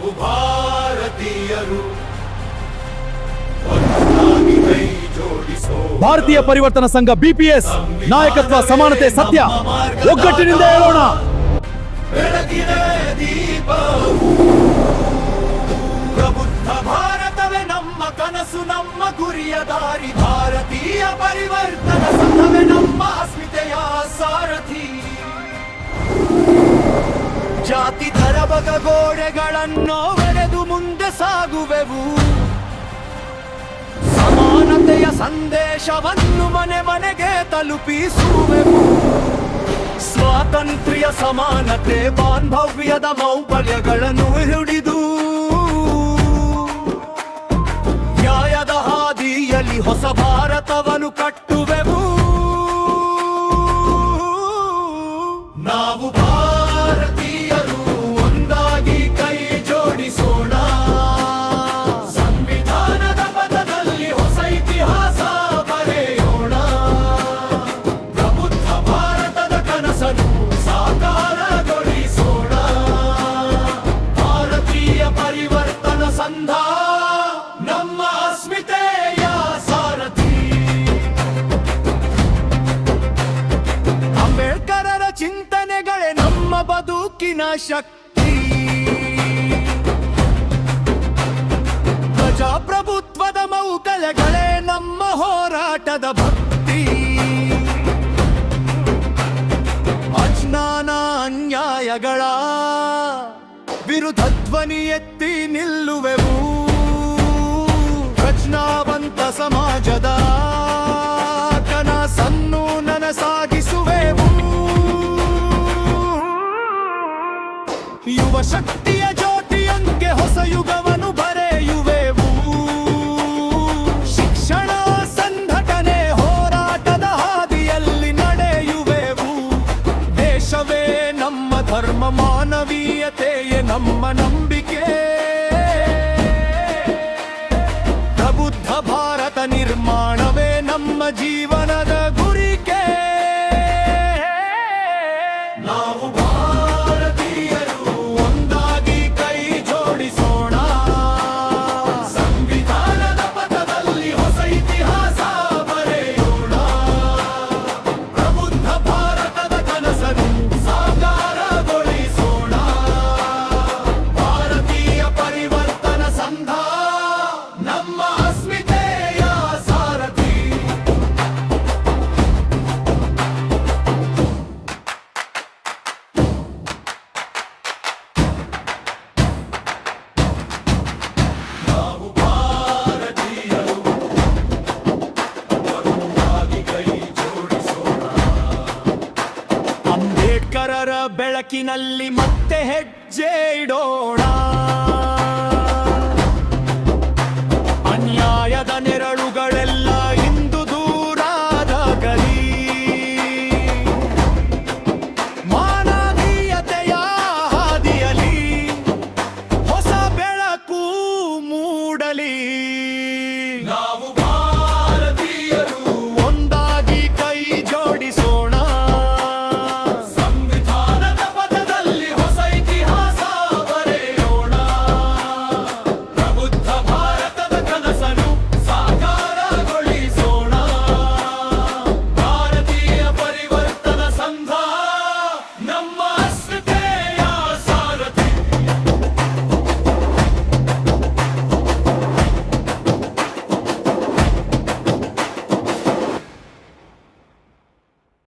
ನಾವು ಭಾರತೀಯರು ಭಾರತೀಯ ಪರಿವರ್ತನಾ ಸಂಘ ಬಿಪಿಎಸ್ ನಾಯಕತ್ವ ಸಮಾನತೆ ಸತ್ಯ ಒಗ್ಗಟ್ಟಿನಿಂದ ಹೇಳೋಣ. ಬೆಳಗಿನ ದೀಪವು ಪ್ರಬುದ್ಧ ಭಾರತವೇ ನಮ್ಮ ಕನಸು, ನಮ್ಮ ಗುರಿಯ ದಾರಿ. ಭಾರತೀಯ ಪರಿವರ್ತನ ಸಂಘವೇ ನಮ್ಮ ಅಸ್ಮಿತೆಯ ಸಾರಥಿ. ಜಾತಿ ಧರಬಗ ಗೋಡೆಗಳನ್ನು ಒಡೆದು ಮುಂದೆ ಸಾಗುವೆವು. ಸಮಾನತೆಯ ಸಂದೇಶವನ್ನು ಮನೆ ಮನೆಗೆ ತಲುಪಿಸುವೆವು. ಸ್ವಾತಂತ್ರ್ಯ ಸಮಾನತೆ ಬಾಂಧವ್ಯದ ಮೌಲ್ಯಗಳನ್ನು ಹಿಡಿದು ನ್ಯಾಯದ ಹಾದಿಯಲ್ಲಿ ಹೊಸ ಭಾರತವನ್ನು ಕಟ್ಟುವೆವು. ನಾವು ಭಾರತೀಯರು ಒಂದಾಗಿ ಕೈ ಜೋಡಿಸೋಣ. ಸಂವಿಧಾನದ ಪಥದಲ್ಲಿ ಹೊಸ ಇತಿಹಾಸ ಬರೆಯೋಣ. ಪ್ರಬುದ್ಧ ಭಾರತದ ಕನಸನ್ನು ಸಾಕಾರಗೊಳಿಸೋಣ. ಭಾರತೀಯ ಪರಿವರ್ತನಾ ಸಂಘ ನಮ್ಮ ಅಸ್ಮಿತೆಯ ಸಾರಥಿ. ಅಂಬೇಡ್ಕರರ ಚಿಂತನೆಗಳೇ ನಮ್ಮ ಬದುಕಿನ ಶಕ್ತಿ. ಪ್ರಜಾಪ್ರಭುತ್ವದ ಮೌಲ್ಯಗಳೇ ನಮ್ಮ ಹೋರಾಟದ ಭಕ್ತಿ. ಅಜ್ಞಾನ ಅನ್ಯಾಯಗಳ ವಿರುದ್ಧ ಧ್ವನಿ ಎತ್ತಿ ನಿಲ್ಲುವೆವು. ಪ್ರಜ್ಞಾವಂತ ಸಮಾಜದ ಕನಸನ್ನು ನನಸಾಗಿಸುವೆವು. ಯುವ ಶಕ್ತಿಯ ಜ್ಯೋತಿಯಂಗೆ ಹೊಸ ಯುಗವನ್ನು ಬರೆಯುವೆವು. ಶಿಕ್ಷಣ ಸಂಘಟನೆ ಹೋರಾಟದ ಹಾದಿಯಲ್ಲಿ ನಡೆಯುವೆವು. ದೇಶವೇ ನಮ್ಮ ಧರ್ಮ, ಮಾನವೀಯತೆಯೇ ನಮ್ಮ ನಂಬಿಕೆ. ಪ್ರಬುದ್ಧ ಭಾರತ ನಿರ್ಮಾಣವೇ ನಮ್ಮ ಜೀವನದ ಗುರಿಕೆ. ನಾವು ಭಾರತೀಯರು ಒಂದಾಗಿ ಕೈ ಜೋಡಿಸೋಣ. ಸಂವಿಧಾನದ ಪಥದಲ್ಲಿ ಹೊಸ ಇತಿಹಾಸ ಬರೆಯೋಣ. ಪ್ರಬುದ್ಧ ಭಾರತದ ಕನಸನ್ನು ಸಾಕಾರಗೊಳಿಸೋಣ. ಭಾರತೀಯ ಪರಿವರ್ತನಾ ಸಂಘ ನಮ್ಮ ಅಸ್ಮಿತೆಯ ಸಾರಥಿ. ನಾವು ಭಾರತೀಯರು ಒಂದಾಗಿ ಕೈ ಜೋಡಿಸೋಣ. ಅಂಬೇಡ್ಕರರ ಬೆಳಕಿನಲ್ಲಿ ಮತ್ತೆ ಹೆಜ್ಜೆ ಇಡೋಣ.